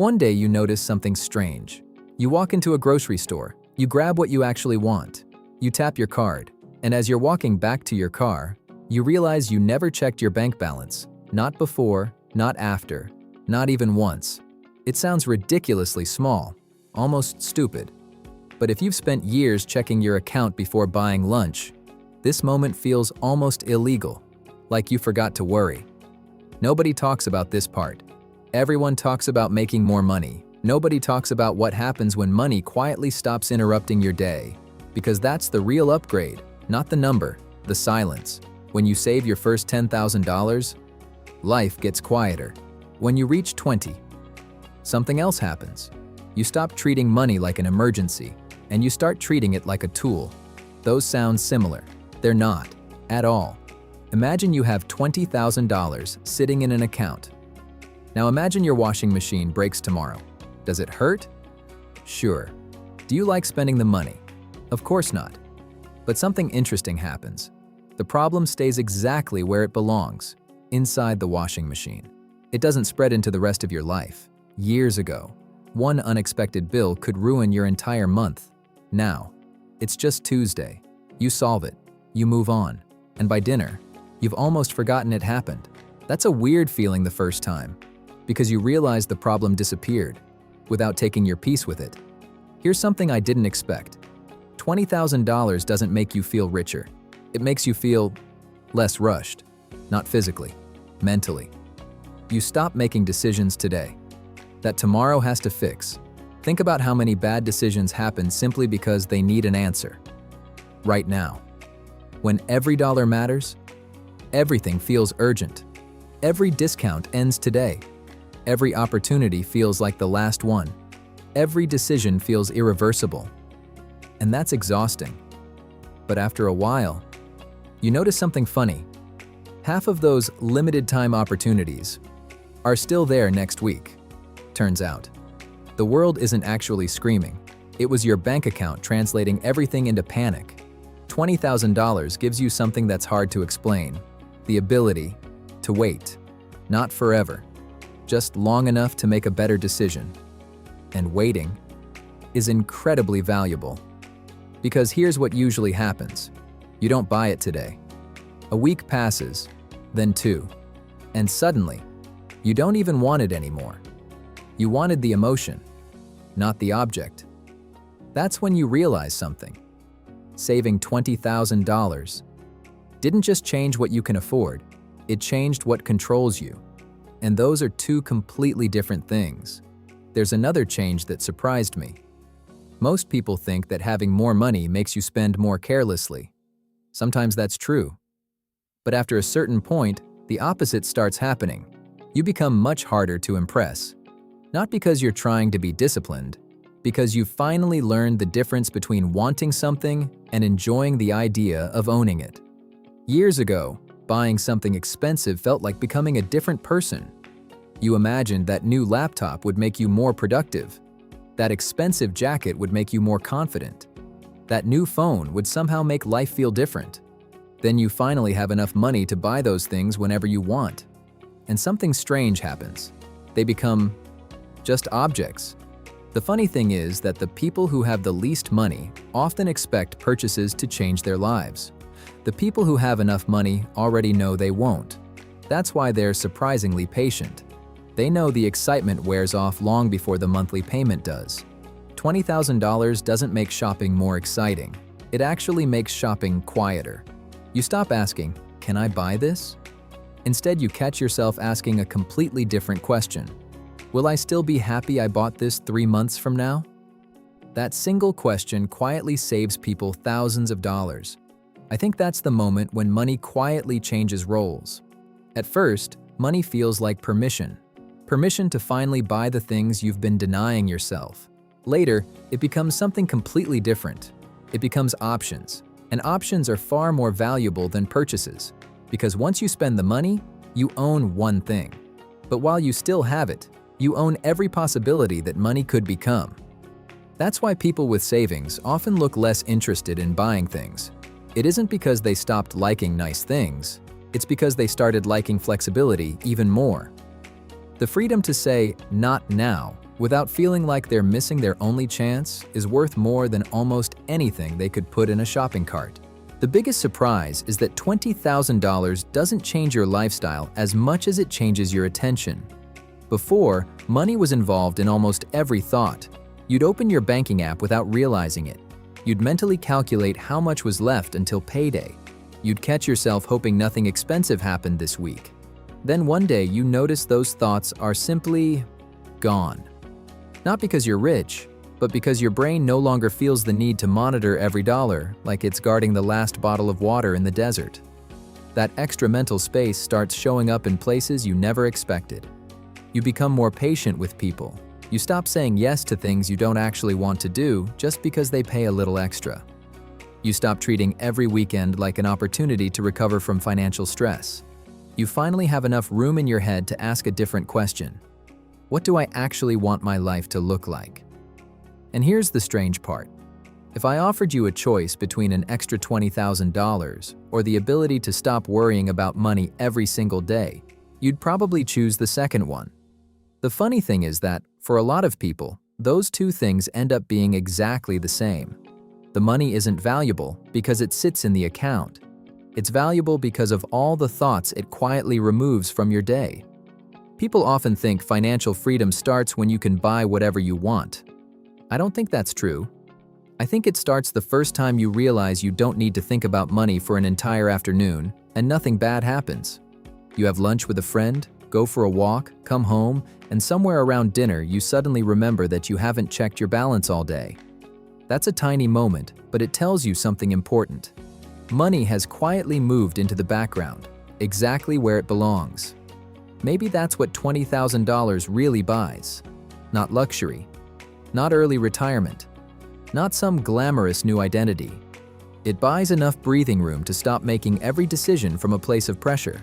One day you notice something strange. You walk into a grocery store, you grab what you actually want, you tap your card, and as you're walking back to your car, you realize you never checked your bank balance. Not before, not after, not even once. It sounds ridiculously small, almost stupid. But if you've spent years checking your account before buying lunch, this moment feels almost illegal, like you forgot to worry. Nobody talks about this part. Everyone talks about making more money. Nobody talks about what happens when money quietly stops interrupting your day. Because that's the real upgrade, not the number, the silence. When you save your first $10,000, life gets quieter. When you reach 20, something else happens. You stop treating money like an emergency, and you start treating it like a tool. Those sound similar. They're not, at all. Imagine you have $20,000 sitting in an account. Now imagine your washing machine breaks tomorrow. Does it hurt? Sure. Do you like spending the money? Of course not. But something interesting happens. The problem stays exactly where it belongs, inside the washing machine. It doesn't spread into the rest of your life. Years ago, one unexpected bill could ruin your entire month. Now, it's just Tuesday. You solve it, you move on, and by dinner, you've almost forgotten it happened. That's a weird feeling the first time, because you realize the problem disappeared without taking your piece with it. Here's something I didn't expect. $20,000 doesn't make you feel richer. It makes you feel less rushed, not physically, mentally. You stop making decisions today that tomorrow has to fix. Think about how many bad decisions happen simply because they need an answer. Right now, when every dollar matters, everything feels urgent. Every discount ends today. Every opportunity feels like the last one. Every decision feels irreversible. And that's exhausting. But after a while, you notice something funny. Half of those limited time opportunities are still there next week. Turns out, the world isn't actually screaming. It was your bank account translating everything into panic. $20,000 gives you something that's hard to explain. The ability to wait. Not forever. Just long enough to make a better decision. And waiting is incredibly valuable. Because here's what usually happens. You don't buy it today. A week passes, then two, and suddenly, you don't even want it anymore. You wanted the emotion, not the object. That's when you realize something. Saving $20,000 didn't just change what you can afford, it changed what controls you. And those are two completely different things. There's another change that surprised me. Most people think that having more money makes you spend more carelessly. Sometimes that's true. But after a certain point, the opposite starts happening. You become much harder to impress. Not because you're trying to be disciplined, because you've finally learned the difference between wanting something and enjoying the idea of owning it. Years ago, buying something expensive felt like becoming a different person. You imagined that new laptop would make you more productive. That expensive jacket would make you more confident. That new phone would somehow make life feel different. Then you finally have enough money to buy those things whenever you want. And something strange happens. They become just objects. The funny thing is that the people who have the least money often expect purchases to change their lives. The people who have enough money already know they won't. That's why they're surprisingly patient. They know the excitement wears off long before the monthly payment does. $20,000 doesn't make shopping more exciting. It actually makes shopping quieter. You stop asking, "Can I buy this?" Instead, you catch yourself asking a completely different question. Will I still be happy I bought this 3 months from now? That single question quietly saves people thousands of dollars. I think that's the moment when money quietly changes roles. At first, money feels like permission. Permission to finally buy the things you've been denying yourself. Later, it becomes something completely different. It becomes options. And options are far more valuable than purchases. Because once you spend the money, you own one thing. But while you still have it, you own every possibility that money could become. That's why people with savings often look less interested in buying things. It isn't because they stopped liking nice things, it's because they started liking flexibility even more. The freedom to say, "not now," without feeling like they're missing their only chance is worth more than almost anything they could put in a shopping cart. The biggest surprise is that $20,000 doesn't change your lifestyle as much as it changes your attention. Before, money was involved in almost every thought. You'd open your banking app without realizing it. You'd mentally calculate how much was left until payday. You'd catch yourself hoping nothing expensive happened this week. Then one day you notice those thoughts are simply gone. Not because you're rich, but because your brain no longer feels the need to monitor every dollar like it's guarding the last bottle of water in the desert. That extra mental space starts showing up in places you never expected. You become more patient with people. You stop saying yes to things you don't actually want to do just because they pay a little extra. You stop treating every weekend like an opportunity to recover from financial stress. You finally have enough room in your head to ask a different question. What do I actually want my life to look like? And here's the strange part. If I offered you a choice between an extra $20,000 or the ability to stop worrying about money every single day, you'd probably choose the second one. The funny thing is that, for a lot of people, those two things end up being exactly the same. The money isn't valuable because it sits in the account. It's valuable because of all the thoughts it quietly removes from your day. People often think financial freedom starts when you can buy whatever you want. I don't think that's true. I think it starts the first time you realize you don't need to think about money for an entire afternoon and nothing bad happens. You have lunch with a friend, go for a walk, come home, and somewhere around dinner you suddenly remember that you haven't checked your balance all day. That's a tiny moment, but it tells you something important. Money has quietly moved into the background, exactly where it belongs. Maybe that's what $20,000 really buys. Not luxury, not early retirement, not some glamorous new identity. It buys enough breathing room to stop making every decision from a place of pressure.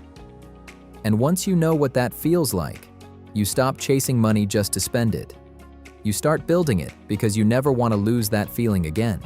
And once you know what that feels like, you stop chasing money just to spend it. You start building it because you never want to lose that feeling again.